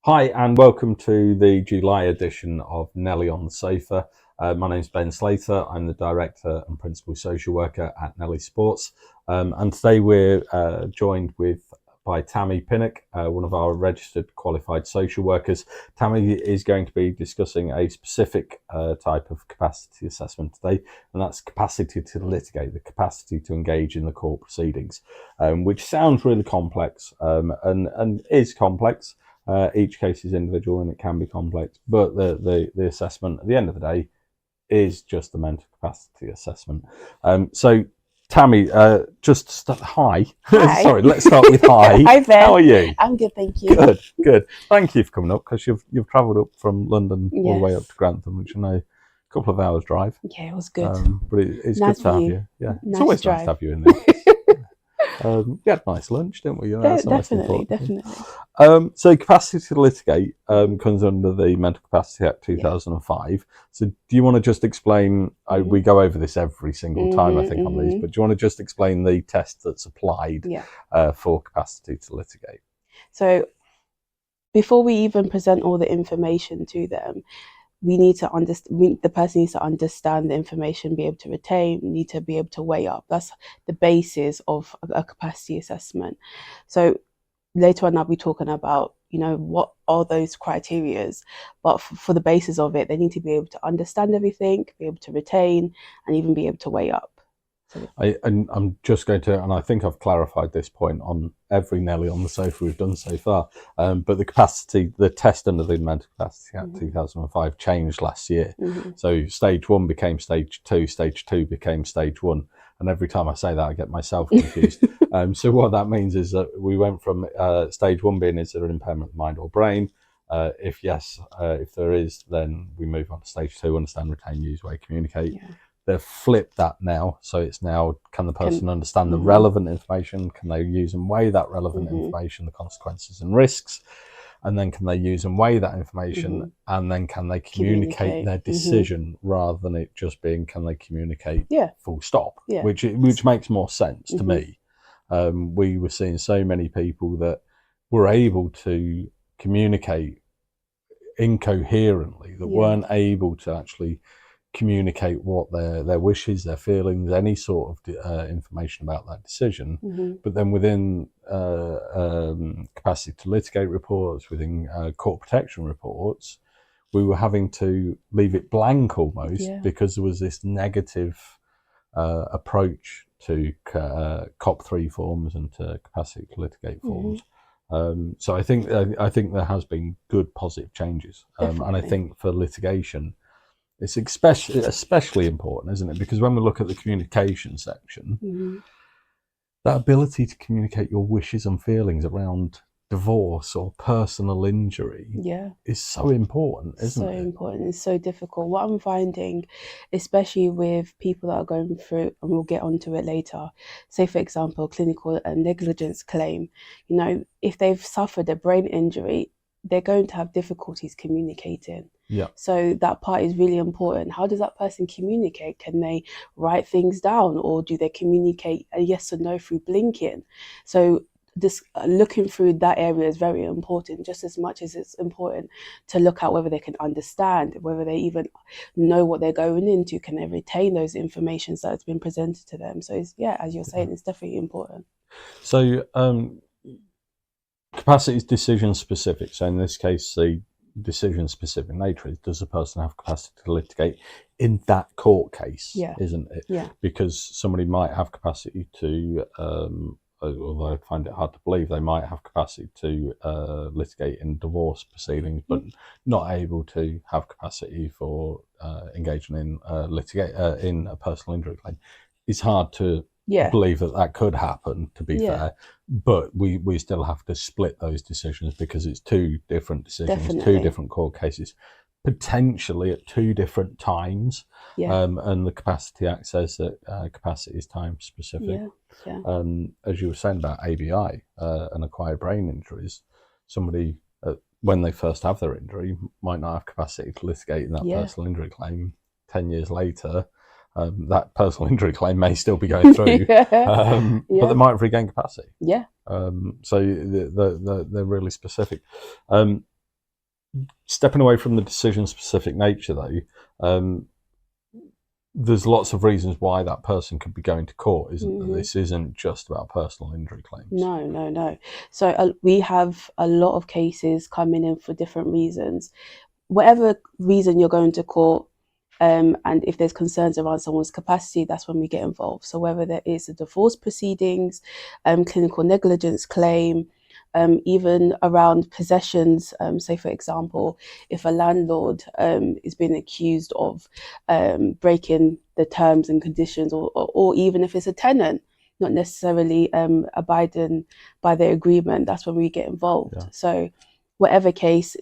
Hi and welcome to the July edition of Nellie on the Sofa. My name's Ben Slater. I'm the Director and Principal Social Worker at Nellie Sports. And today we're joined by Tammy Pinnock, one of our registered qualified social workers. Tammy is going to be discussing a specific type of capacity assessment today, and that's capacity to litigate, the capacity to engage in the court proceedings, which sounds really complex and is complex. Each case is individual and it can be complex, but the assessment at the end of the day is just the mental capacity assessment. So Tammy, hi. Hi. Sorry, let's start with hi. Hi, Ben. How are you? I'm good, thank you. Good. Thank you for coming up, because you've travelled up from London all the way up to Grantham, which I know a couple of hours drive. Yeah, it was good. But it's nice good to have you. you. Yeah, nice it's always drive. nice to have you in there. We had a nice lunch, didn't we? Definitely. So capacity to litigate comes under the Mental Capacity Act 2005. Yeah. So do you want to just explain, we go over this every single time, I think, on these, but do you want to just explain the test that's applied for capacity to litigate? So before we even present all the information to them, we need to understand, the person needs to understand the information, be able to retain, need to be able to weigh up. That's the basis of a capacity assessment. So later on I'll be talking about, what are those criterias, but for the basis of it, they need to be able to understand everything, be able to retain, and even be able to weigh up. I'm just going to, and I think I've clarified this point on every Nellie on the Sofa we've done so far, but the test under the Mental Capacity Act 2005 changed last year. So stage 1 became stage 2, stage 2 became stage 1. And every time I say that, I get myself confused. So what that means is that we went from stage 1 being, is there an impairment of the mind or brain? If yes, if there is, then we move on to stage 2, understand, retain, use, weigh, communicate. Yeah. They've flipped that now. So it's now, can the person understand the relevant information? Can they use and weigh that relevant information, the consequences and risks? And then can they use and weigh that information? And then can they communicate their decision rather than it just being, can they communicate full stop? Yeah. Which makes more sense to me. We were seeing so many people that were able to communicate incoherently, that weren't able to actually communicate what their wishes, their feelings, any sort of information about that decision. But then within capacity to litigate reports, within court protection reports, we were having to leave it blank almost, because there was this negative approach to COP3 forms and to capacity to litigate forms. So I think there has been good positive changes, and I think for litigation it's especially important, isn't it? Because when we look at the communication section, that ability to communicate your wishes and feelings around divorce or personal injury is so important, isn't it? So important. It's so difficult. What I'm finding, especially with people that are going through, and we'll get onto it later, say for example, clinical negligence claim, if they've suffered a brain injury, they're going to have difficulties communicating. Yeah. So that part is really important. How does that person communicate? Can they write things down, or do they communicate a yes or no through blinking? So this looking through that area is very important, just as much as it's important to look at whether they can understand, whether they even know what they're going into. Can they retain those informations that's been presented to them? So it's, as you're saying, it's definitely important. So capacity is decision specific. So in this case, the decision specific nature is, does the person have capacity to litigate in that court case, isn't it? Yeah. Because somebody might have capacity to, although I find it hard to believe, they might have capacity to litigate in divorce proceedings, but not able to have capacity for engaging in in a personal injury claim. It's hard to believe that could happen, to be fair, but we still have to split those decisions, because it's two different decisions, two different court cases, potentially at two different times. And the Capacity Act says that capacity is time specific. As you were saying about ABI and acquired brain injuries, somebody when they first have their injury might not have capacity to litigate in that personal injury claim. 10 years later, that personal injury claim may still be going through, but they might have regained capacity. So they're really specific. stepping away from the decision-specific nature, though, there's lots of reasons why that person could be going to court, isn't there? This isn't just about personal injury claims. No. So we have a lot of cases coming in for different reasons. Whatever reason you're going to court, and if there's concerns around someone's capacity, that's when we get involved. So whether there is a divorce proceedings, clinical negligence claim, even around possessions, say for example, if a landlord is being accused of breaking the terms and conditions, or even if it's a tenant not necessarily abiding by the agreement, that's when we get involved. Yeah. So whatever case,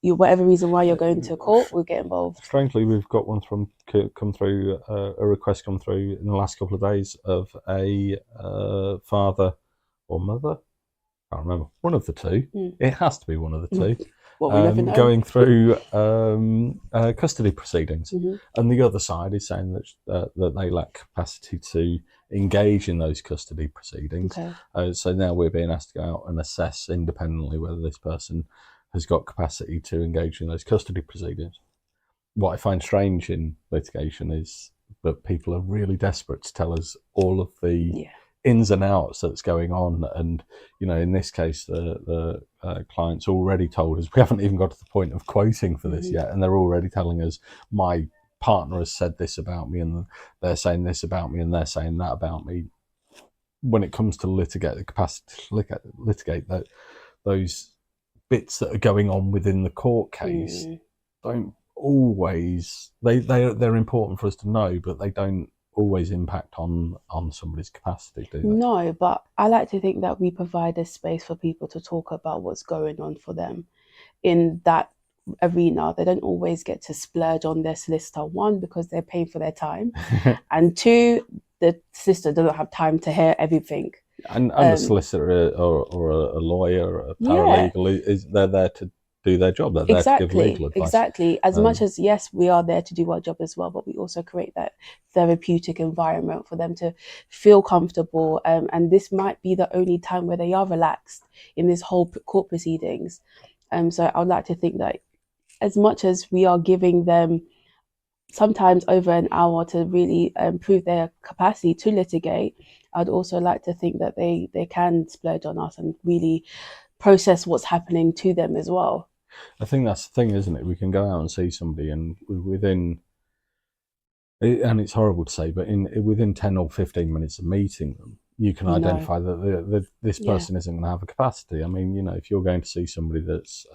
whatever reason why you're going to court, we'll get involved. Strangely, we've got one come through, a request come through in the last couple of days of a father or mother, I can't remember, one of the two. It has to be one of the two. Well, we never know. Going through custody proceedings, and the other side is saying that they lack capacity to engage in those custody proceedings. Okay. So now we're being asked to go out and assess independently whether this person has got capacity to engage in those custody proceedings. What I find strange in litigation is that people are really desperate to tell us all of the ins and outs that's going on, and in this case the client's already told us, we haven't even got to the point of quoting for this yet, and they're already telling us, my partner has said this about me, and they're saying this about me, and they're saying that about me. When it comes to litigate, the capacity to litigate that, those bits that are going on within the court case don't always, they're important for us to know, but they don't always impact on somebody's capacity, do they? No, but I like to think that we provide a space for people to talk about what's going on for them in that arena. They don't always get to splurge on their solicitor, one, because they're paying for their time, and two, the solicitor doesn't have time to hear everything. And the solicitor or a lawyer or a paralegal, they're there to do their job. They're there to give legal advice. Exactly. As much as, yes, we are there to do our job as well, but we also create that therapeutic environment for them to feel comfortable. And this might be the only time where they are relaxed in this whole court proceedings. So I would like to think that as much as we are giving them sometimes over an hour to really prove their capacity to litigate, I'd also like to think that they can splurge on us and really process what's happening to them as well. I think that's the thing, isn't it? We can go out and see somebody, and within, and it's horrible to say, but within 10 or 15 minutes of meeting them, you can identify that this person isn't going to have a capacity. I mean, if you're going to see somebody that's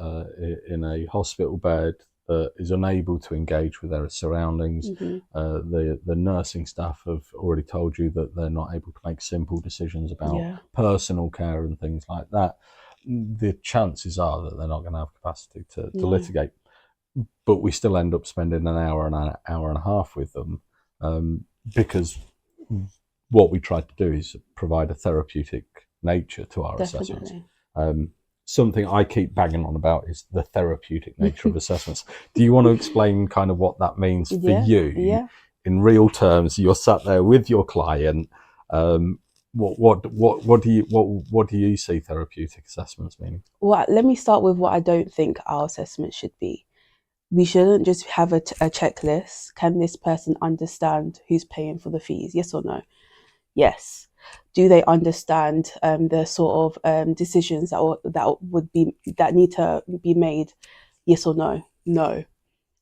in a hospital bed, that is unable to engage with their surroundings, the nursing staff have already told you that they're not able to make simple decisions about personal care and things like that, the chances are that they're not going to have capacity to litigate. But we still end up spending an hour and a half with them, because what we try to do is provide a therapeutic nature to our assessments. Something I keep banging on about is the therapeutic nature of assessments. Do you want to explain kind of what that means for you in real terms? You're sat there with your client. What do you see therapeutic assessments meaning? Well, let me start with what I don't think our assessment should be. We shouldn't just have a checklist. Can this person understand who's paying for the fees? Yes or no? Yes. Do they understand the sort of decisions that need to be made? Yes or no? No.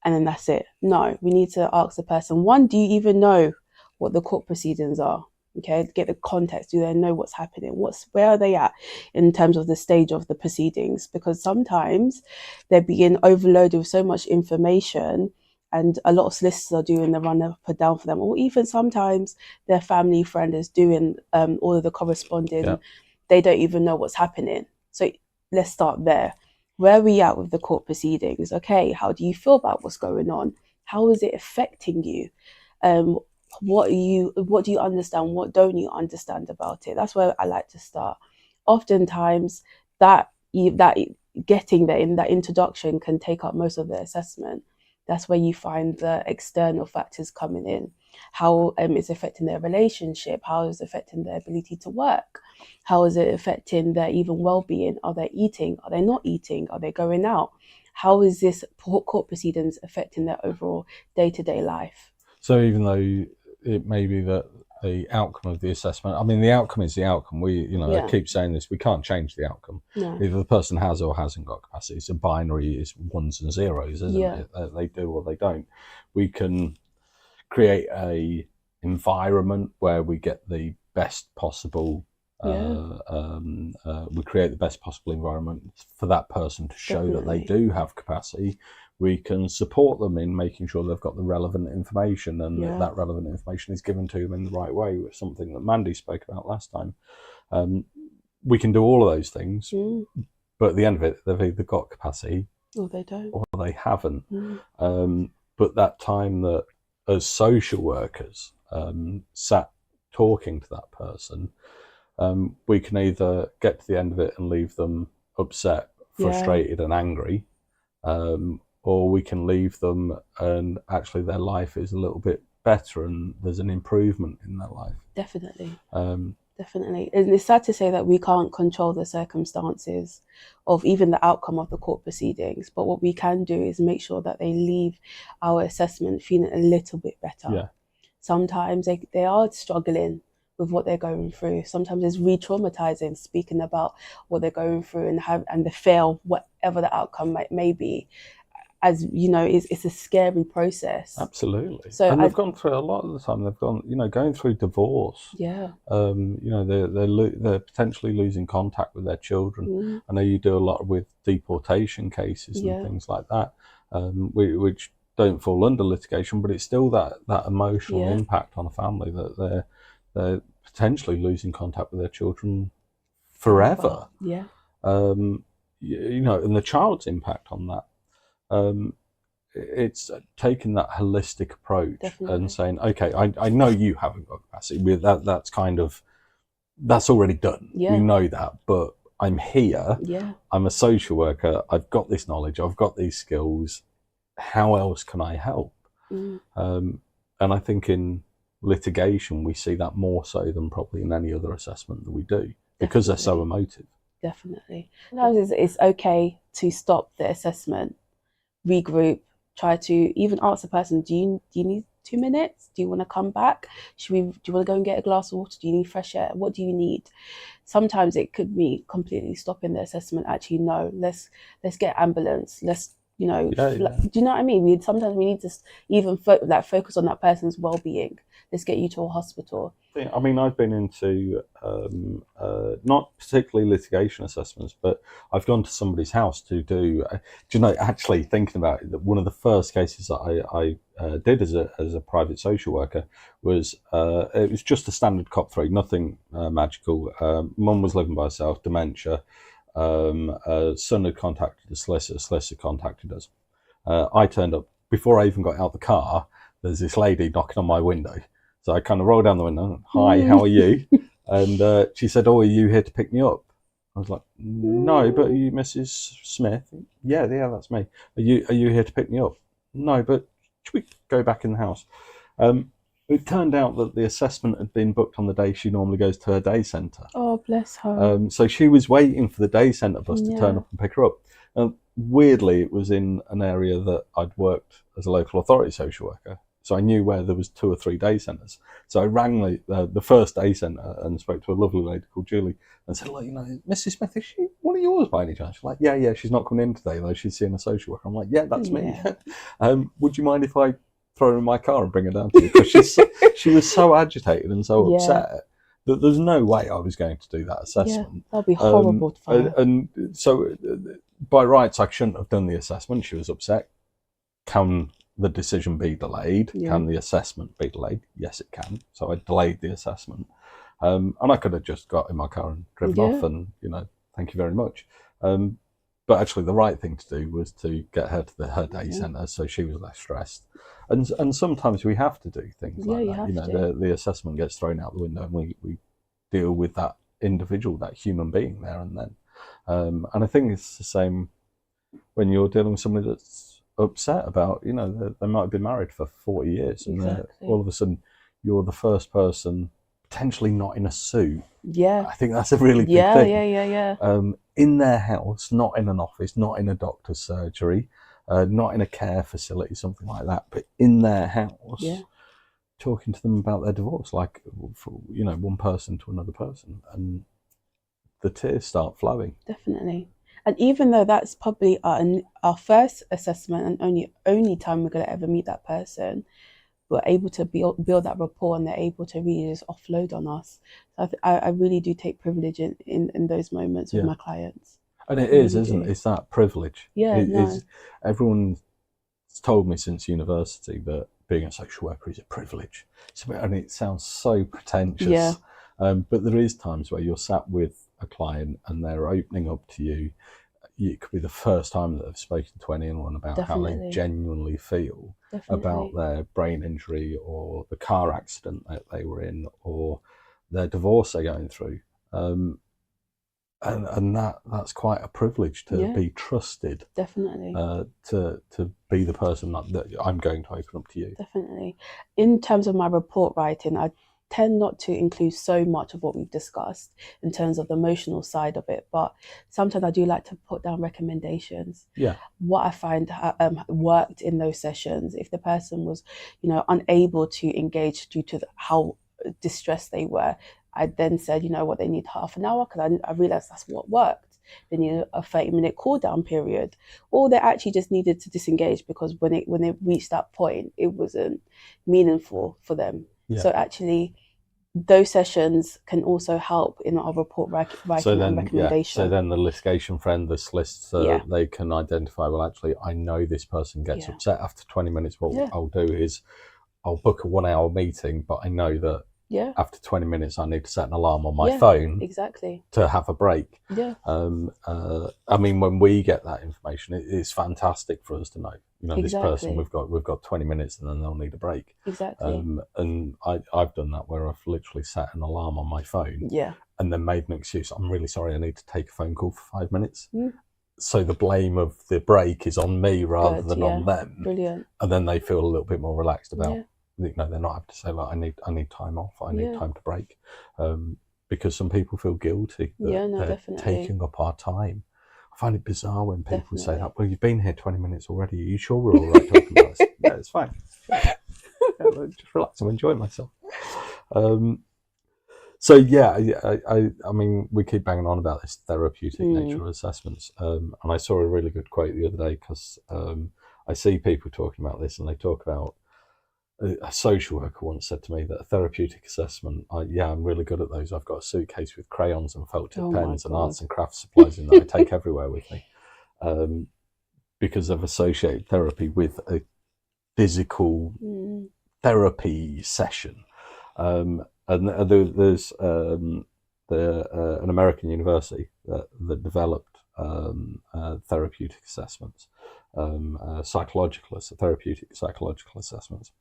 And then that's it. No. We need to ask the person, one, do you even know what the court proceedings are? Okay, get the context. Do they know what's happening? Where are they at in terms of the stage of the proceedings? Because sometimes they're being overloaded with so much information, and a lot of solicitors are doing the run up and down for them, or even sometimes their family friend is doing all of the corresponding. Yeah. They don't even know what's happening. So let's start there. Where are we at with the court proceedings? Okay, how do you feel about what's going on? How is it affecting you? What do you understand? What don't you understand about it? That's where I like to start. Oftentimes, that getting there in that introduction can take up most of the assessment. That's where you find the external factors coming in. How it's affecting their relationship? How is it affecting their ability to work? How is it affecting their even well-being? Are they eating? Are they not eating? Are they going out? how is this court proceedings affecting their overall day-to-day life? So even though it may be that the outcome of the assessment, I mean, the outcome is the outcome. I keep saying this, we can't change the outcome. No. Either the person has or hasn't got capacity. It's a binary, it's ones and zeros, isn't it? They do or they don't. We can create a environment where we get the best possible we create the best possible environment for that person to show that they do have capacity. We can support them in making sure they've got the relevant information, and that relevant information is given to them in the right way, which is something that Mandy spoke about last time. We can do all of those things, but at the end of it, they've either got capacity or they don't, or they haven't. But that time that as social workers sat talking to that person, we can either get to the end of it and leave them upset, frustrated and angry, or we can leave them and actually their life is a little bit better and there's an improvement in their life. Definitely. Definitely. And it's sad to say that we can't control the circumstances of even the outcome of the court proceedings, but what we can do is make sure that they leave our assessment feeling a little bit better. Sometimes they are struggling with what they're going through. Sometimes it's re-traumatizing speaking about what they're going through and the fear of whatever the outcome may be. As you know, it's a scary process. Absolutely. So they've gone through a lot of the time. They've gone, going through divorce. They're potentially losing contact with their children. I know you do a lot with deportation cases and things like that, which don't fall under litigation, but it's still that emotional impact on a family that they're potentially losing contact with their children forever. And the child's impact on that. It's taking that holistic approach and saying, okay, I know you haven't got capacity. That's already done. We know that, but I'm here. I'm a social worker. I've got this knowledge. I've got these skills. How else can I help? And I think in litigation, we see that more so than probably in any other assessment that we do, because they're so emotive. Definitely. Sometimes it's okay to stop the assessment, regroup, try to even ask the person, do you need 2 minutes? Do you want to come back? Do you want to go and get a glass of water? Do you need fresh air? What do you need? Sometimes it could be completely stopping the assessment. Actually, no, let's get ambulance. Let's, do you know what I mean? Sometimes we need to even focus on that person's well-being. Let's get you to a hospital. I mean, I've been into not particularly litigation assessments, but I've gone to somebody's house to do. Actually thinking about it, that one of the first cases that I did as a private social worker was it was just a standard COP 3, nothing magical. Mum was living by herself, dementia. Son had contacted the solicitor contacted us. I turned up before I even got out the car. There's this lady knocking on my window. So I kind of rolled down the window. Hi, how are you? And she said, "Oh, are you here to pick me up?" I was like, "No, but are you Mrs. Smith?" Yeah, that's me. Are you here to pick me up? No, but should we go back in the house? It turned out that the assessment had been booked on the day she normally goes to her day centre. Oh, bless her. So she was waiting for the day centre bus to turn up and pick her up. Weirdly, it was in an area that I'd worked as a local authority social worker. So I knew where there was 2 or 3 day centres. So I rang the first day centre and spoke to a lovely lady called Julie and said, "Look, Mrs. Smith, is she one of yours by any chance?" She's like, yeah, she's not coming in today though. She's seeing a social worker. I'm like, "Yeah, that's me." Would you mind if I throw her in my car and bring her down to you? Because she was so agitated and so upset that there's no way I was going to do that assessment. That'd be horrible for her. And so by rights, I shouldn't have done the assessment. She was upset. Can the decision be delayed? Can the assessment be delayed? Yes, it can. So I delayed the assessment. And I could have just got in my car and driven off and, thank you very much. But actually the right thing to do was to get her to her day centre so she was less stressed. And sometimes we have to do things like that. The assessment gets thrown out the window and we deal with that individual, that human being there and then. And I think it's the same when you're dealing with somebody that's upset about, they might have been married for 40 years and all of a sudden you're the first person potentially not in a suit. I think that's a really big thing. in their house, not in an office, not in a doctor's surgery, not in a care facility, something like that, but in their house, talking to them about their divorce, like, one person to another person, and the tears start flowing. Definitely. And even though that's probably our first assessment and only time we're going to ever meet that person, we're able to build that rapport, and they're able to really just offload on us. So I really do take privilege in those moments with my clients. And it is, isn't it? It's that privilege. Everyone's told me since university that being a social worker is a privilege. And it sounds so pretentious. But there is times where you're sat with a client and they're opening up to you. It could be the first time that they've spoken to anyone about how they genuinely feel about their brain injury or the car accident that they were in or their divorce they're going through. And that's quite a privilege to be trusted. Definitely. To be the person that I'm going to open up to you. Definitely. In terms of my report writing, I tend not to include so much of what we've discussed in terms of the emotional side of it, but sometimes I do like to put down recommendations. What I find worked in those sessions, if the person was, unable to engage due to how distressed they were, I then said, what, they need half an hour, because I realized that's what worked. They needed a 30-minute cool down period, or they actually just needed to disengage because when they reached that point, it wasn't meaningful for them. So actually, those sessions can also help in our report writing and recommendation. So then the litigation friend, the solicitor, they can identify, well, actually, I know this person gets upset after 20 minutes. What I'll do is I'll book a 1 hour meeting, but I know that after 20 minutes, I need to set an alarm on my phone to have a break. I mean, when we get that information, it's fantastic for us to know. This person, we've got 20 minutes, and then they'll need a break. And I've done that where I've literally set an alarm on my phone. And then made an excuse. I'm really sorry, I need to take a phone call for 5 minutes. So the blame of the break is on me rather than on them. Brilliant. And then they feel a little bit more relaxed about. They're not having to say, like, I need time off, I need time to break, because some people feel guilty that they're taking up our time. I find it bizarre when people say that. Well, you've been here 20 minutes already. Are you sure we're all right talking about this? Yeah, it's fine. Just relax. I'm enjoying myself. So I mean, we keep banging on about this therapeutic nature of assessments, and I saw a really good quote the other day because I see people talking about this, and they talk about. A social worker once said to me that a therapeutic assessment, I'm really good at those. I've got a suitcase with crayons and felt tip pens and arts and crafts supplies in that I take everywhere with me, because I've associated therapy with a physical therapy session. And there's an American university that developed therapeutic assessments, therapeutic psychological assessments.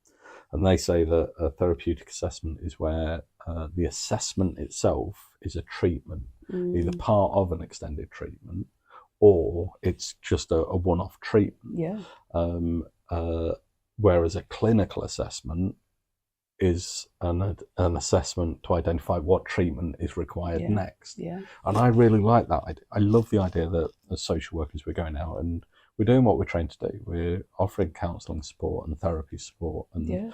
And they say that a therapeutic assessment is where the assessment itself is a treatment, either part of an extended treatment or it's just a one-off treatment. Whereas a clinical assessment is an assessment to identify what treatment is required next. And I really like that. I love the idea that as social workers we're going out and we're doing what we're trained to do. We're offering counselling support and therapy support, and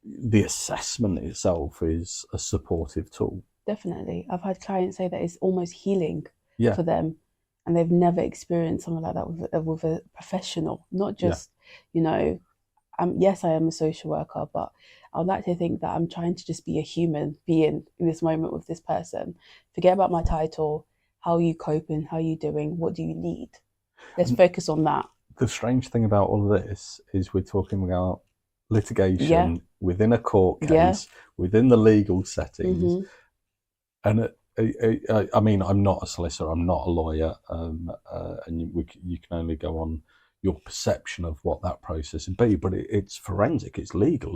the assessment itself is a supportive tool. Definitely. I've had clients say that it's almost healing for them, and they've never experienced something like that with a professional. Not just, yes, I am a social worker, but I would like to think that I'm trying to just be a human being in this moment with this person. Forget about my title. How are you coping? How are you doing? What do you need? Let's focus on that. The strange thing about all of this is we're talking about litigation within a court case, within the legal settings. And I mean, I'm not a solicitor, I'm not a lawyer, and you can only go on your perception of what that process would be, but it's forensic, it's legal,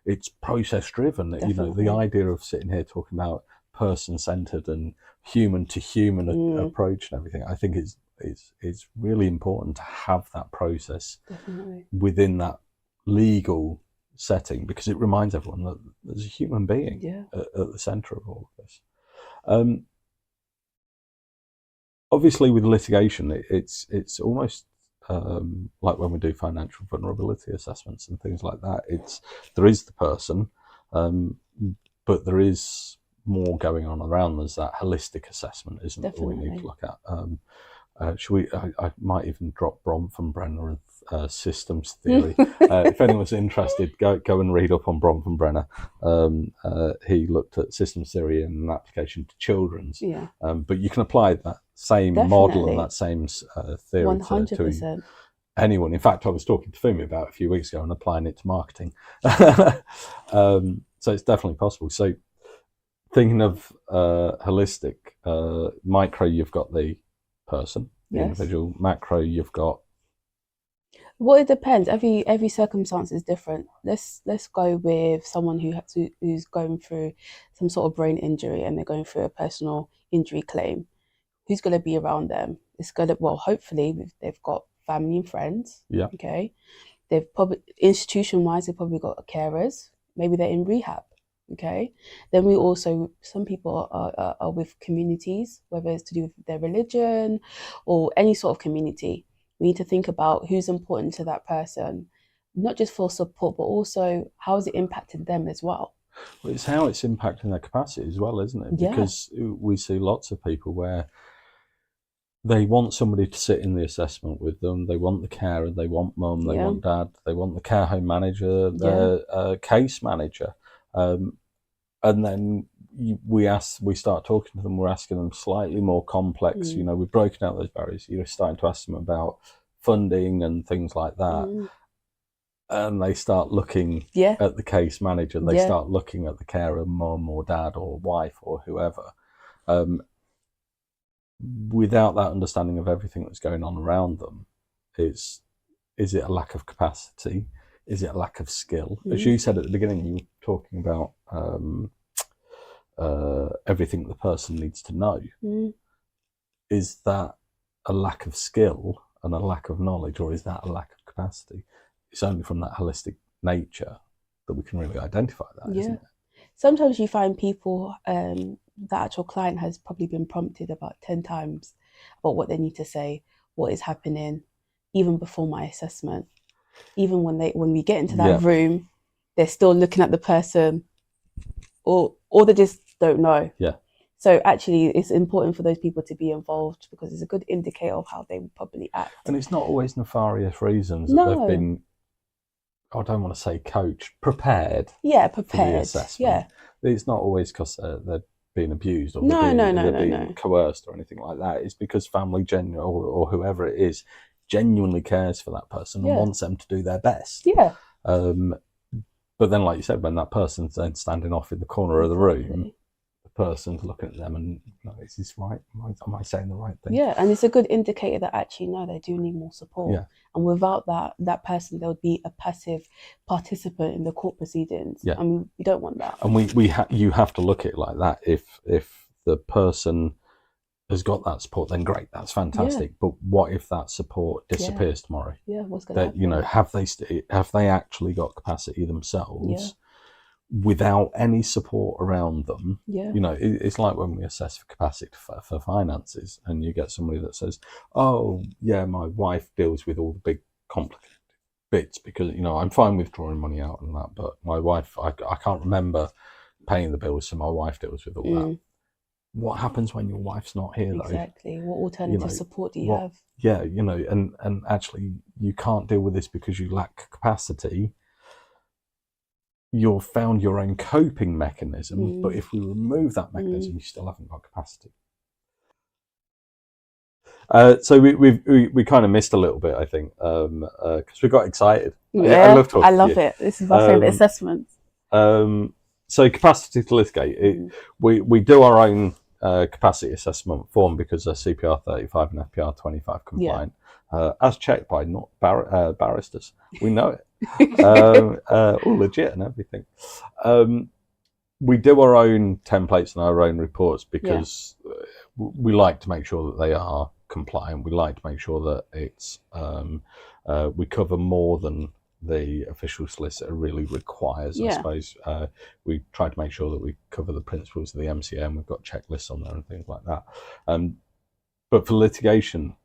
it's process driven. The idea of sitting here talking about person-centered and human-to-human approach and everything, I think it's really important to have that process within that legal setting, because it reminds everyone that there's a human being at the center of all of this. obviously with litigation, it's almost like when we do financial vulnerability assessments and things like that. There is the person, but there is more going on around. There's that holistic assessment, isn't it? We need to look at. Should we? I might even drop Bronfenbrenner and systems theory. If anyone's interested, go and read up on Bronfenbrenner. He looked at systems theory and an application to children's. Yeah. But you can apply that same model and that same theory to anyone. In fact, I was talking to Fumi about a few weeks ago and applying it to marketing. So it's definitely possible. So thinking of holistic, micro, you've got the person, the individual. Macro, you've got. Well, it depends. Every circumstance is different. Let's go with someone who's going through some sort of brain injury and they're going through a personal injury claim. Who's going to be around them? It's going to, well, hopefully they've got family and friends. Yeah. Okay. They've probably, institution-wise, they've probably got carers. Maybe they're in rehab. Okay. Then we also, some people are with communities, whether it's to do with their religion or any sort of community. We need to think about who's important to that person, not just for support, but also how has it impacted them as well. Well, it's how it's impacting their capacity as well, isn't it? Because we see lots of people where they want somebody to sit in the assessment with them. They want the carer, they want mum, they want dad, they want the care home manager, the case manager. And then we start talking to them, we're asking them slightly more complex, we've broken out those barriers. You're starting to ask them about funding and things like that. And they start looking at the case manager, they start looking at the carer, mum or dad or wife or whoever. Without that understanding of everything that's going on around them, is it a lack of capacity? Is it a lack of skill? As you said at the beginning, you were talking about everything the person needs to know. Is that a lack of skill and a lack of knowledge, or is that a lack of capacity? It's only from that holistic nature that we can really identify that, isn't it? Sometimes you find people, the actual client has probably been prompted about 10 times about what they need to say, what is happening, even before my assessment. Even when we get into that room, they're still looking at the person, or they just don't know. Yeah. So actually, it's important for those people to be involved because it's a good indicator of how they would probably act. And it's not always nefarious reasons that they've been, I don't want to say coached, prepared. Prepared. For the assessment. It's not always because they're being abused or they're being coerced or anything like that. It's because family or whoever it is genuinely cares for that person and wants them to do their best. But then, like you said, when that person's then standing off in the corner of the room, the person's looking at them and, is this right? Am I saying the right thing? Yeah, and it's a good indicator that actually, no, they do need more support. Yeah. And without that person, there would be a passive participant in the court proceedings. Yeah. And we don't want that. And you have to look at it like that. If the person has got that support, then great, that's fantastic. But what if that support disappears tomorrow? Yeah, what's going to happen? Have they actually got capacity themselves without any support around them? It's like when we assess for capacity for finances, and you get somebody that says, "Oh, yeah, my wife deals with all the big complicated bits because I'm fine with drawing money out and that, but my wife, I can't remember paying the bills, so my wife deals with all that." What happens when your wife's not here, though? Exactly. What alternative support do you have? Yeah, and actually you can't deal with this because you lack capacity. You've found your own coping mechanism, but if we remove that mechanism, you still haven't got capacity. So we kind of missed a little bit, I think, because we got excited. I love talking. I love it. This is my favorite assessment. So capacity to litigate, we do our own capacity assessment form because they're CPR 35 and FPR 25 compliant, as checked by not barristers. We know it, all legit and everything. We do our own templates and our own reports because we like to make sure that they are compliant. We like to make sure that it's we cover more than the official solicitor really requires. I suppose we try to make sure that we cover the principles of the MCA, and we've got checklists on there and things like that. But for litigation,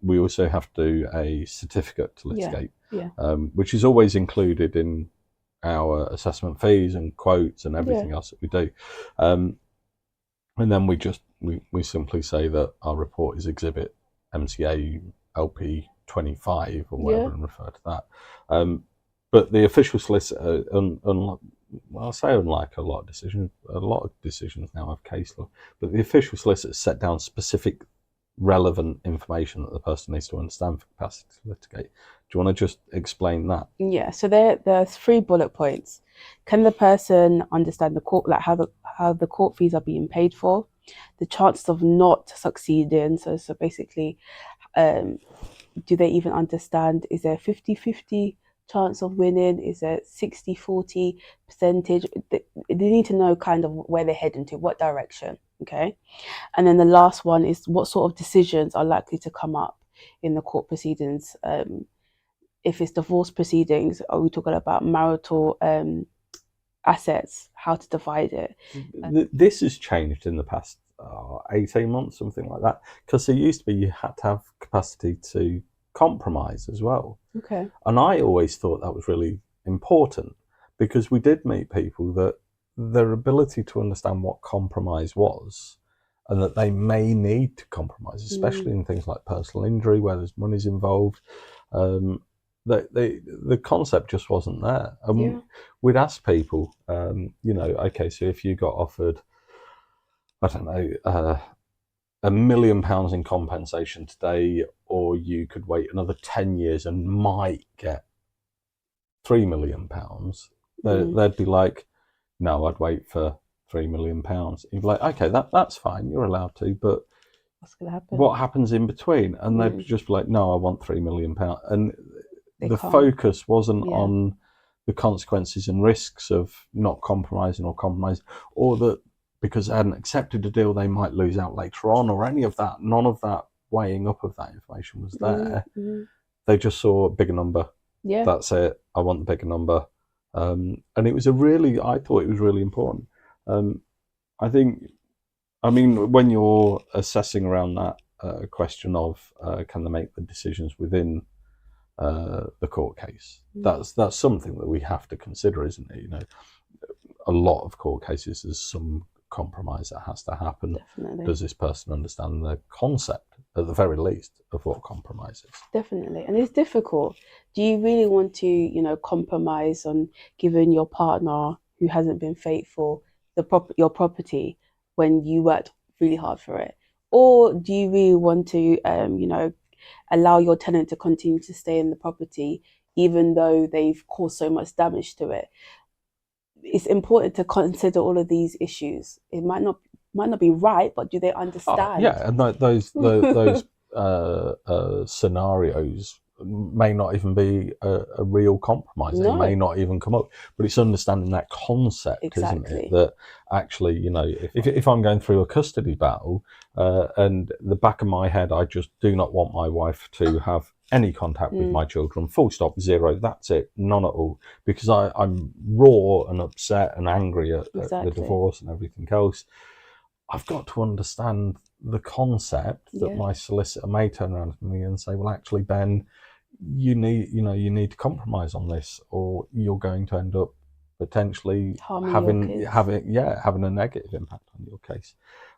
we also have to do a certificate to litigate, which is always included in our assessment fees and quotes and everything else that we do. And then we simply say that our report is exhibit MCA LP 25 or whatever, and refer to that. But the official solicitor, I'll say unlike a lot of decisions now have case law, but the official solicitor set down specific relevant information that the person needs to understand for capacity to litigate. Do you want to just explain that? Yeah, so there's 3 bullet points. Can the person understand the court, like how the court fees are being paid for, the chances of not succeeding, so basically do they even understand, is there 50-50 chance of winning, is there 60-40 percentage? They need to know kind of where they're heading to, what direction. Okay, and then the last one is what sort of decisions are likely to come up in the court proceedings. If it's divorce proceedings, are we talking about marital assets, how to divide it? This has changed in the past 18 months, something like that, because there used to be you had to have capacity to compromise as well. Okay. And I always thought that was really important, because we did meet people that their ability to understand what compromise was, and that they may need to compromise, especially in things like personal injury where there's money's involved. The concept just wasn't there. And we'd ask people, okay, so if you got offered, I don't know, £1 million in compensation today, or you could wait another 10 years and might get £3 million, they'd be like, no, I'd wait for £3 million. You'd be like, okay, that's fine, you're allowed to, but what's going to happen? What happens in between? And they'd just be like, no, I want £3 million. And the focus wasn't on the consequences and risks of not compromising or compromising, or that because they hadn't accepted a deal, they might lose out later on, or any of that. None of that weighing up of that information was there. They just saw a bigger number. Yeah. That's it. I want the bigger number. And it was I thought it was really important. I mean, when you're assessing around that question of can they make the decisions within the court case, that's something that we have to consider, isn't it? You know, a lot of court cases, there's some compromise that has to happen. Definitely. Does this person understand the concept, at the very least, of what compromise is? Definitely. And it's difficult. Do you really want to, compromise on giving your partner who hasn't been faithful your property when you worked really hard for it? Or do you really want to, allow your tenant to continue to stay in the property even though they've caused so much damage to it? It's important to consider all of these issues. It might not be right, but do they understand? And those scenarios may not even be a real compromise. No. They may not even come up, but it's understanding that concept, isn't it? That actually, if I'm going through a custody battle, and the back of my head, I just do not want my wife to have any contact with my children, full stop, zero, that's it, none at all, because I'm raw and upset and angry at the divorce and everything else. I've got to understand the concept that my solicitor may turn around to me and say, well, actually, Ben, you need to compromise on this, or you're going to end up potentially having a negative impact on your case.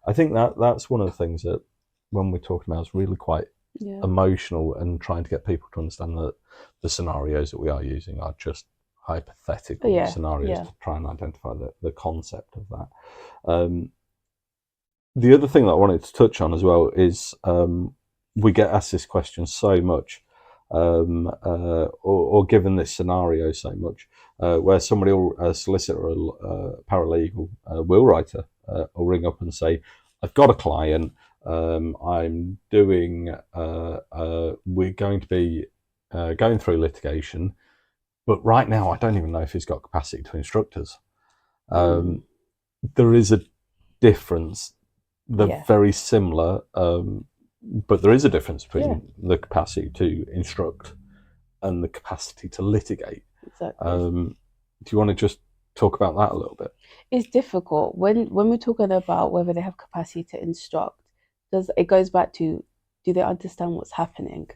I think that's one of the things that, when we're talking about, is really quite emotional, and trying to get people to understand that the scenarios that we are using are just hypothetical scenarios to try and identify the concept of that. The other thing that I wanted to touch on as well is we get asked this question so much, or given this scenario so much, where somebody, a solicitor or a paralegal, will write or ring up and say, I've got a client, I'm doing, we're going to be going through litigation, but right now I don't even know if he's got capacity to instruct us. There is a difference. They're very similar, but there is a difference between the capacity to instruct and the capacity to litigate. Exactly. Do you want to just talk about that a little bit? It's difficult when we're talking about whether they have capacity to instruct. it goes back to, do they understand what's happening?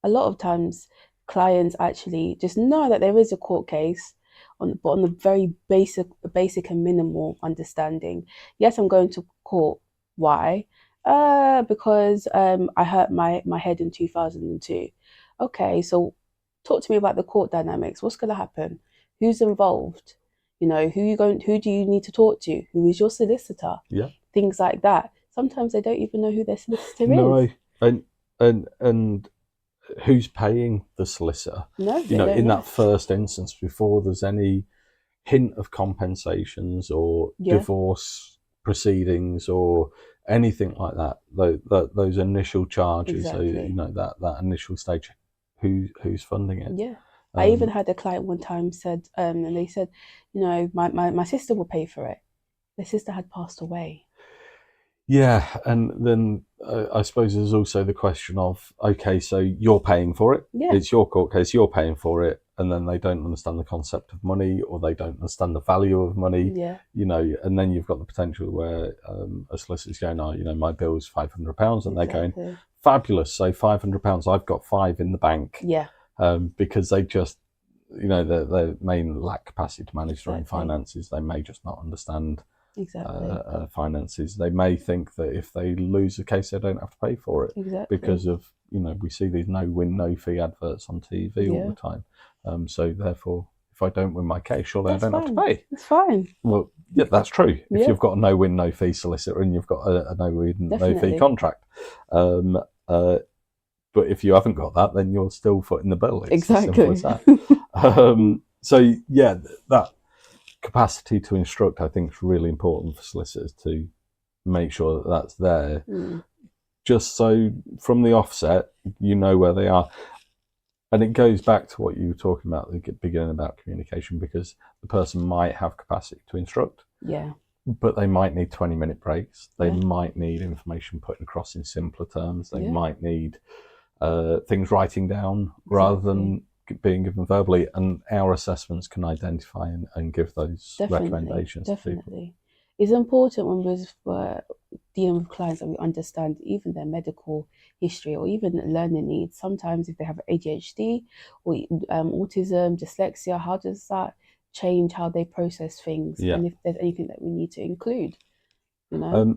A lot of times clients actually just know that there is a court case, but on the very basic and minimal understanding. Yes, I'm going to court. Why? Because I hurt my head in 2002. Okay, so talk to me about the court dynamics. What's going to happen? Who's involved? You know, who do you need to talk to? Who is your solicitor? Yeah. Things like that. Sometimes they don't even know who their solicitor No, is. and who's paying the solicitor? No, You know, in that first instance, before there's any hint of compensations or divorce proceedings or anything like that, those initial charges, Exactly. you know, that initial stage, who's funding it? Yeah. I even had a client one time said, and they said, you know, my sister will pay for it. Their sister had passed away. Yeah, and then I suppose there's also the question of, okay, so you're paying for it. Yeah. It's your court case, you're paying for it, and then they don't understand the concept of money, or they don't understand the value of money. Yeah. You know, and then you've got the potential where a solicitor's going, oh, you know, my bill's £500, and they're going, fabulous. So £500, I've got 5 in the bank. Yeah. Because they just, you know, they may lack capacity to manage their own finances. They may just not understand finances. They may think that if they lose a case, they don't have to pay for it. Exactly. Because of, you know, we see these no win, no fee adverts on TV all the time. So therefore, if I don't win my case, surely I don't have to pay. It's fine. Well, yeah, that's true. If you've got a no win, no fee solicitor and you've got a no win, no fee contract. But if you haven't got that, then you're still footing the bill. It's as simple as that. So yeah, that capacity to instruct, I think, is really important for solicitors to make sure that that's there. Just so from the offset, you know where they are. And it goes back to what you were talking about at the beginning about communication, because the person might have capacity to instruct. Yeah. But they might need 20-minute breaks. They might need information put across in simpler terms. They might need things writing down rather than being given verbally, and our assessments can identify and give those recommendations to people. It's important when we're dealing with clients that we understand even their medical history or even learning needs. Sometimes if they have ADHD or autism, dyslexia, how does that change how they process things? And if there's anything that we need to include, you know?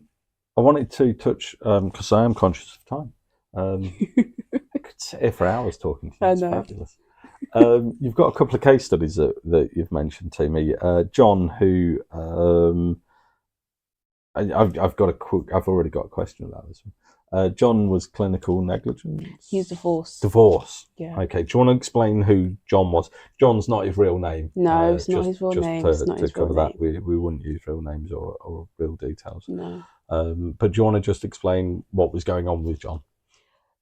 I wanted to touch, because I am conscious of time. I could sit here for hours talking to you. It's fabulous. You've got a couple of case studies that you've mentioned to me. John, who I've already got a question about this one. John was clinical negligence. He's divorced. Divorce. Yeah. Okay. Do you want to explain who John was? John's not his real name. No, it's not his real name. To cover that, we wouldn't use real names or real details. No. But do you want to just explain what was going on with John?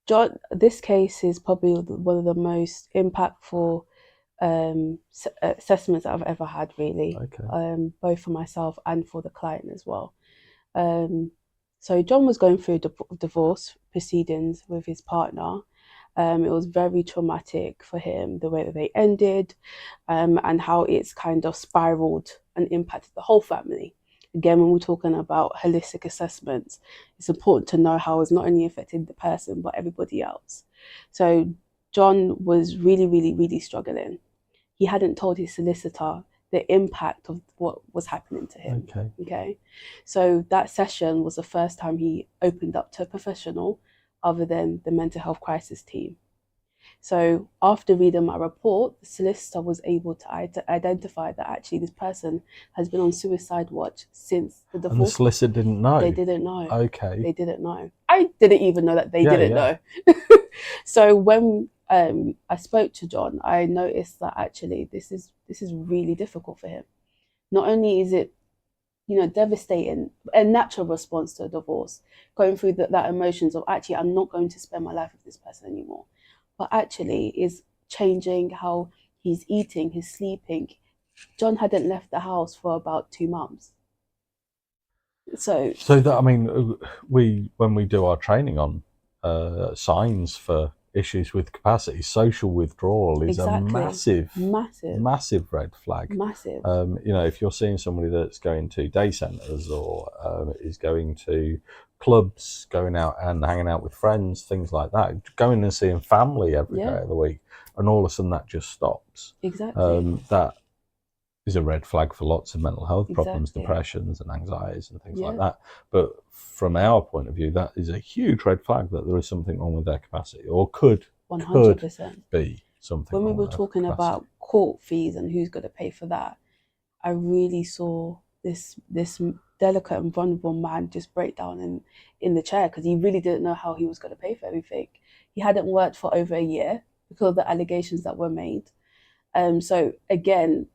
John, this case is probably one of the most impactful assessments that I've ever had, really. Okay. Both for myself and for the client as well. So John was going through divorce proceedings with his partner. It was very traumatic for him, the way that they ended, and how it's kind of spiraled and impacted the whole family. Again, when we're talking about holistic assessments, it's important to know how it's not only affected the person, but everybody else. So John was really, really, really struggling. He hadn't told his solicitor the impact of what was happening to him. Okay. So that session was the first time he opened up to a professional other than the mental health crisis team. So after reading my report, the solicitor was able to identify that actually this person has been on suicide watch since the divorce. And the solicitor didn't know? They didn't know. Okay. They didn't know. I didn't even know that they didn't know. So when I spoke to John, I noticed that actually this is really difficult for him. Not only is it, you know, devastating, a natural response to a divorce, going through that emotions of actually I'm not going to spend my life with this person anymore, but actually is changing how he's eating, he's sleeping. John hadn't left the house for about 2 months. So that, I mean, when we do our training on signs for issues with capacity, social withdrawal is a massive red flag. Massive. You know, if you're seeing somebody that's going to day centres or is going to clubs, going out and hanging out with friends, things like that, going and seeing family every day of the week, and all of a sudden that just stops. Exactly. That is a red flag for lots of mental health problems, Exactly. depressions and anxieties and things like that. But from our point of view, that is a huge red flag that there is something wrong with their capacity, or could 100%. be something When we wrong were with their talking capacity. about court fees and who's going to pay for that, I really saw this delicate and vulnerable man just break down in the chair, because he really didn't know how he was going to pay for everything. He hadn't worked for over a year because of the allegations that were made. So again,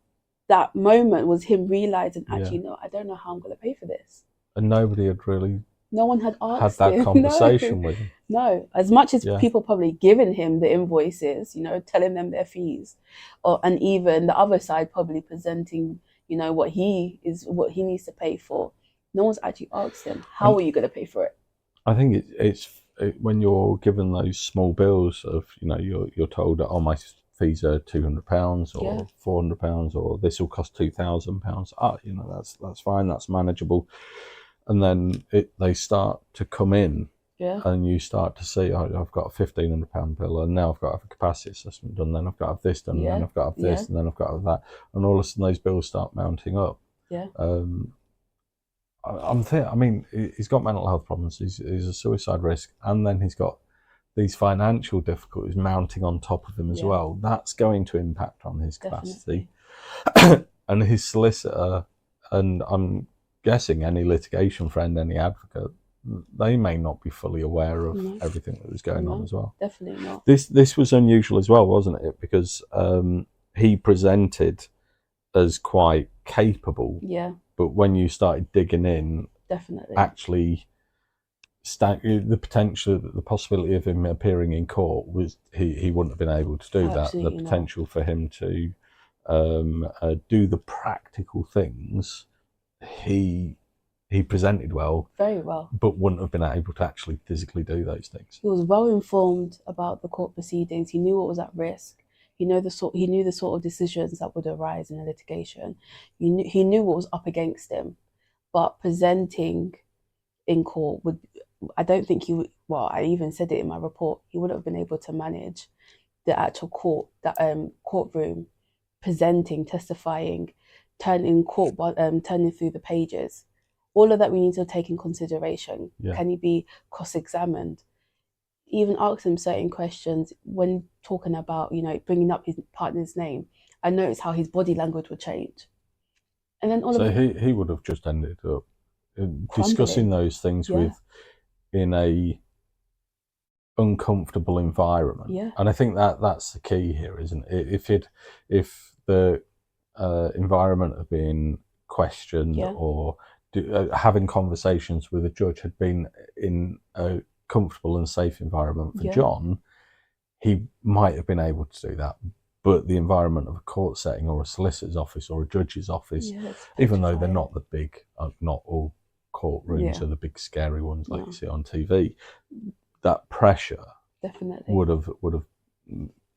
that moment was him realizing, actually, no, I don't know how I'm going to pay for this. And nobody had really No one had asked that him. conversation with him. No, as much as people probably giving him the invoices, telling them their fees, and even the other side probably presenting, what he needs to pay for. No one's actually asked him, how are you going to pay for it? I think it's when you're given those small bills of, you're told that, oh, my fees are £200 or £400, or this will cost £2,000. That's fine, that's manageable. And then they start to come in, and you start to see, I've got a £1,500 bill, and now I've got to have a capacity assessment done, then I've got to have this done, and then I've got to have this, and then I've got to have that, and all of a sudden those bills start mounting up. He's got mental health problems, he's a suicide risk, and then he's got these financial difficulties mounting on top of him as well. That's going to impact on his capacity. And his solicitor, and I'm guessing any litigation friend, any advocate, they may not be fully aware of everything that was going on as well. Definitely not. This was unusual as well, wasn't it? Because he presented as quite capable. But when you started digging in, actually, the possibility of him appearing in court was he wouldn't have been able to do that. The potential for him to do the practical things, he presented very well, but wouldn't have been able to actually physically do those things. He was well informed about the court proceedings. He knew what was at risk. He knew the sort of decisions that would arise in a litigation. He knew what was up against him. But presenting in court I don't think he would. Well, I even said it in my report. He wouldn't have been able to manage the actual courtroom, presenting, testifying, turning through the pages. All of that we need to take in consideration. Can he be cross-examined? Even ask him certain questions when talking about, bringing up his partner's name. I noticed how his body language would change. And then he would have just ended up discussing those things in a uncomfortable environment. And I think that's the key here, isn't it? If the environment of being questioned or having conversations with a judge had been in a comfortable and safe environment for John, he might have been able to do that. But the environment of a court setting or a solicitor's office or a judge's office, even though they're not the big, not all courtrooms are the big scary ones like you see on TV, that pressure would have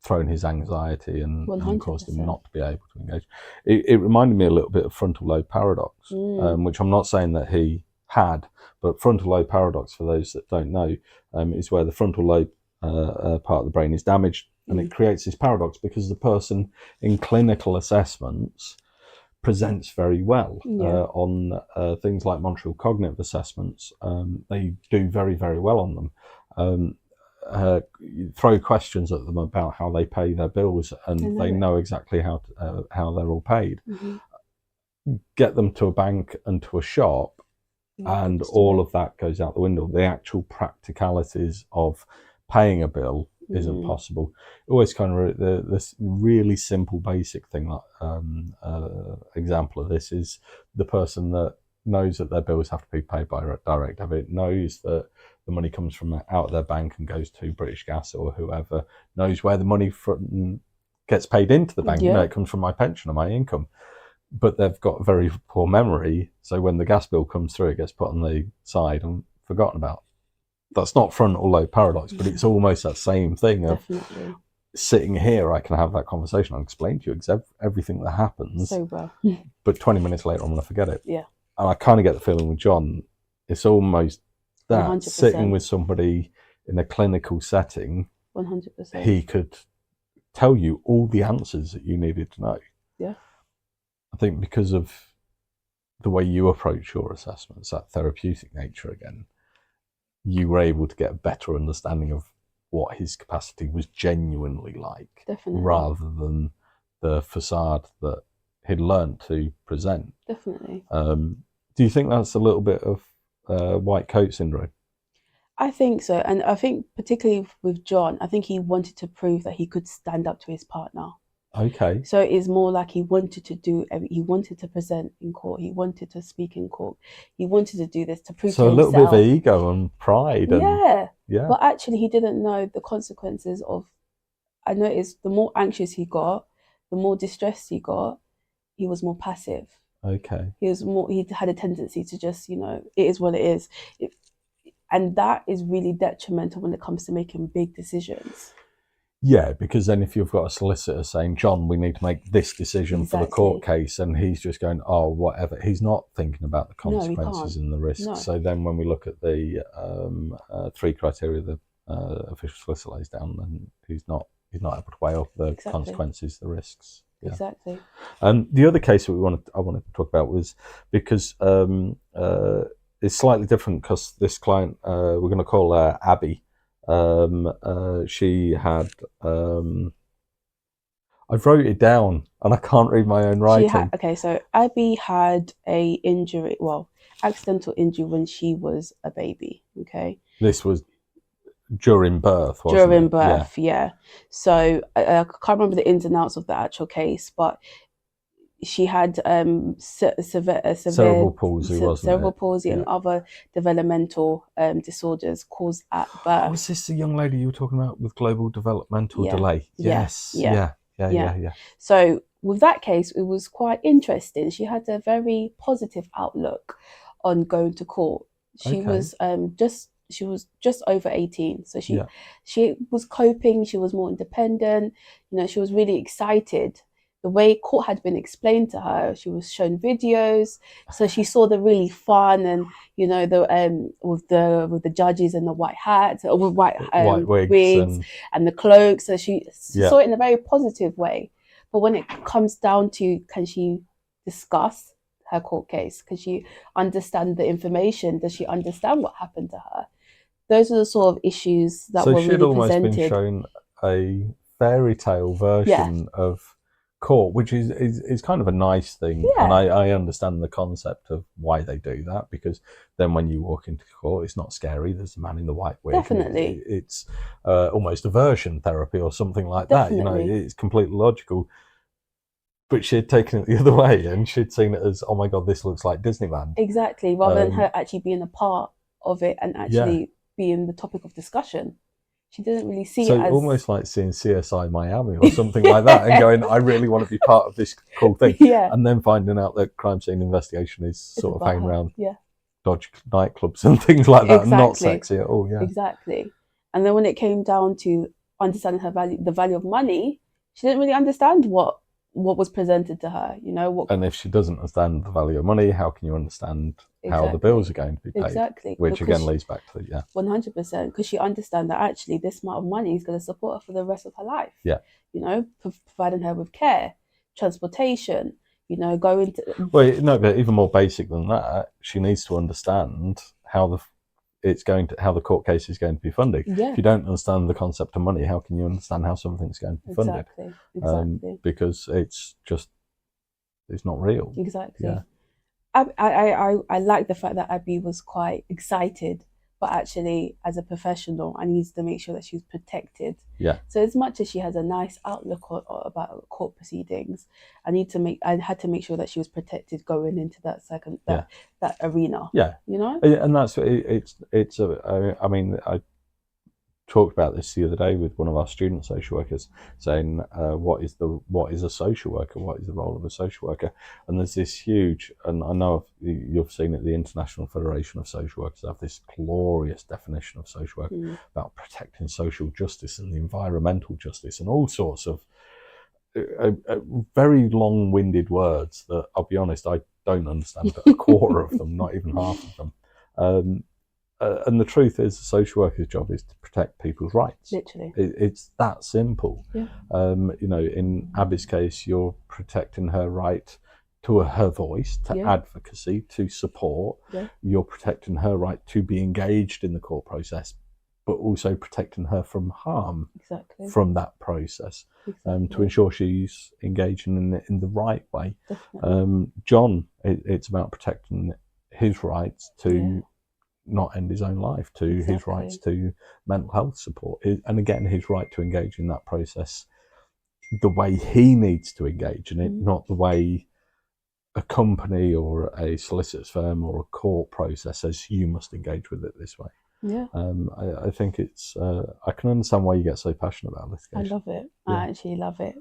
thrown his anxiety and caused him not to be able to engage. It reminded me a little bit of frontal lobe paradox, which I'm not saying that he had, but frontal lobe paradox, for those that don't know, is where the frontal lobe part of the brain is damaged, and it creates this paradox because the person in clinical assessments presents very well on things like Montreal cognitive assessments. They do very, very well on them. You throw questions at them about how they pay their bills, and they know exactly how they're all paid. Get them to a bank and to a shop, and all of that goes out the window. The actual practicalities of paying a bill isn't possible. Always kind of this really simple, basic thing. Example of this is the person that knows that their bills have to be paid by direct debit, knows that the money comes from out of their bank and goes to British Gas or whoever, knows where the money gets paid into the bank. It comes from my pension or my income. But they've got very poor memory, so when the gas bill comes through, it gets put on the side and forgotten about. That's not frontal lobe paradox, but it's almost that same thing of sitting here, I can have that conversation, I'll explain to you everything that happens, so well. But 20 minutes later I'm going to forget it. And I kind of get the feeling with John, it's almost that 100%. sitting with somebody in a clinical setting, 100%. he could tell you all the answers that you needed to know. Yeah. I think because of the way you approach your assessments, that therapeutic nature again, you were able to get a better understanding of what his capacity was genuinely like. Definitely. Rather than the facade that he'd learned to present. Definitely. Do you think that's a little bit of white coat syndrome? I think so. And I think particularly with John, I think he wanted to prove that he could stand up to his partner. Okay. So it's more like he wanted to present in court. He wanted to speak in court. He wanted to do this to prove to So a himself. little bit of ego and pride. Yeah. Yeah. But actually he didn't know the consequences of, I noticed the more anxious he got, the more distressed he got, he was more passive. Okay. He had a tendency to just, it is what it is. And that is really detrimental when it comes to making big decisions. Yeah, because then if you've got a solicitor saying, John, we need to make this decision for the court case, and he's just going, oh, whatever. He's not thinking about the consequences and the risks. No. So then when we look at the 3 criteria the official solicitor lays down, then he's not able to weigh up the consequences, the risks. Yeah. Exactly. The other case that I wanted to talk about was because it's slightly different because this client, we're going to call her Abby. She had I wrote it down and I can't read my own writing. So Abby had a accidental injury when she was a baby. Okay. This was during birth, wasn't it? During birth, yeah. So I can't remember the ins and outs of the actual case, but she had cerebral palsy, and other developmental disorders caused at birth. Was this the young lady you were talking about with global developmental delay? Yes. Yeah. So with that case, it was quite interesting. She had a very positive outlook on going to court. She was just over 18, so she was coping. She was more independent. She was really excited. The way court had been explained to her, she was shown videos, so she saw the really fun and with the judges and the white hats, or with white wigs and the cloaks. So she saw it in a very positive way. But when it comes down to, can she discuss her court case? Can she understand the information? Does she understand what happened to her? Those are the sort of issues that were really presented. So she'd almost been shown a fairy tale version of court, which is kind of a nice thing. And I understand the concept of why they do that, because then when you walk into court, it's not scary. There's a man in the white wig. Definitely. It's almost aversion therapy or something like that. It's completely logical. But she had taken it the other way and she'd seen it as, oh my God, this looks like Disneyland. Exactly. Rather than her actually being a part of it and actually being the topic of discussion. She didn't really see it as... So almost like seeing CSI Miami or something like that and going, I really want to be part of this cool thing. And then finding out that crime scene investigation is sort of hanging around dodgy nightclubs and things like that, and not sexy at all. Exactly. And then when it came down to understanding the value of money, she didn't really understand what was presented to her, And if she doesn't understand the value of money, how can you understand how the bills are going to be paid? Exactly. Which again leads back to 100%, because she understands that actually this amount of money is going to support her for the rest of her life. Providing her with care, transportation, going to... Well, no, but even more basic than that, she needs to understand how the court case is going to be funded. If you don't understand the concept of money, how can you understand how something's going to be funded? Exactly. Because it's not real. Exactly. I like the fact that Abby was quite excited, but actually, as a professional, I needed to make sure that she was protected. So as much as she has a nice outlook about court proceedings, I had to make sure that she was protected going into that that arena. And that's I mean, I talked about this the other day with one of our student social workers, saying what is a social worker, what is the role of a social worker. And there's this huge, and I know you've seen it, the International Federation of Social Workers have this glorious definition of social work about protecting social justice and the environmental justice and all sorts of very long-winded words that, I'll be honest, I don't understand a quarter of them, not even half of them. and the truth is, the social worker's job is to protect people's rights. Literally. It's that simple. Yeah. You know, in Abby's case, you're protecting her right to her voice, to advocacy, to support. Yeah. You're protecting her right to be engaged in the court process, but also protecting her from harm from that process, to ensure she's engaging in the right way. John, it's about protecting his rights to not end his own life, to his rights to mental health support, and again, his right to engage in that process the way he needs to engage in it, not the way a company or a solicitor's firm or a court process says you must engage with it this way. Yeah. I think it's, I can understand why you get so passionate about litigation. I love it. I actually love it.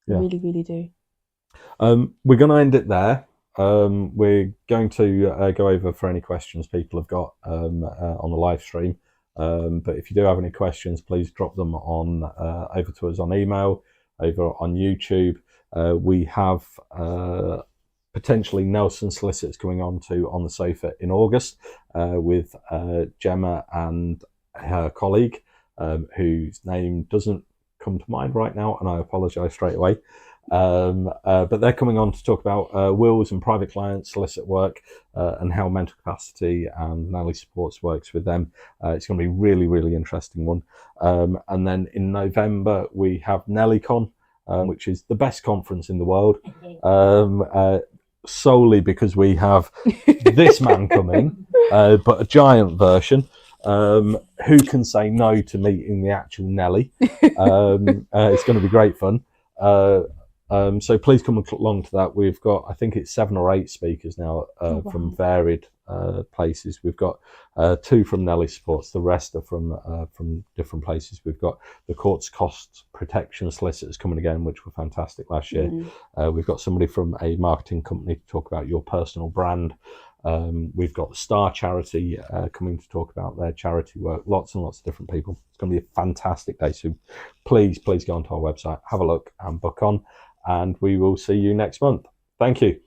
I really, really do. We're going to end it there. We're going to go over for any questions people have got on the live stream. But if you do have any questions, please drop them on over to us on email, over on YouTube. We have potentially Nelson Solicitors coming on the sofa in August with Gemma and her colleague, whose name doesn't come to mind right now, and I apologise straight away. But they're coming on to talk about wills and private client solicit work and how mental capacity and Nellie supports works with them. It's going to be a really, really interesting one. And then in November, we have NellieCon, which is the best conference in the world, solely because we have this man coming, but a giant version. Who can say no to meeting the actual Nellie? It's going to be great fun. So please come along to that. We've got, I think it's 7 or 8 speakers now from varied places. We've got 2 from Nellie Supports. The rest are from different places. We've got the Courts Cost Protection Solicitors coming again, which were fantastic last year. We've got somebody from a marketing company to talk about your personal brand. We've got the Star Charity coming to talk about their charity work. Lots and lots of different people. It's going to be a fantastic day. So please go onto our website, have a look and book on. And we will see you next month. Thank you.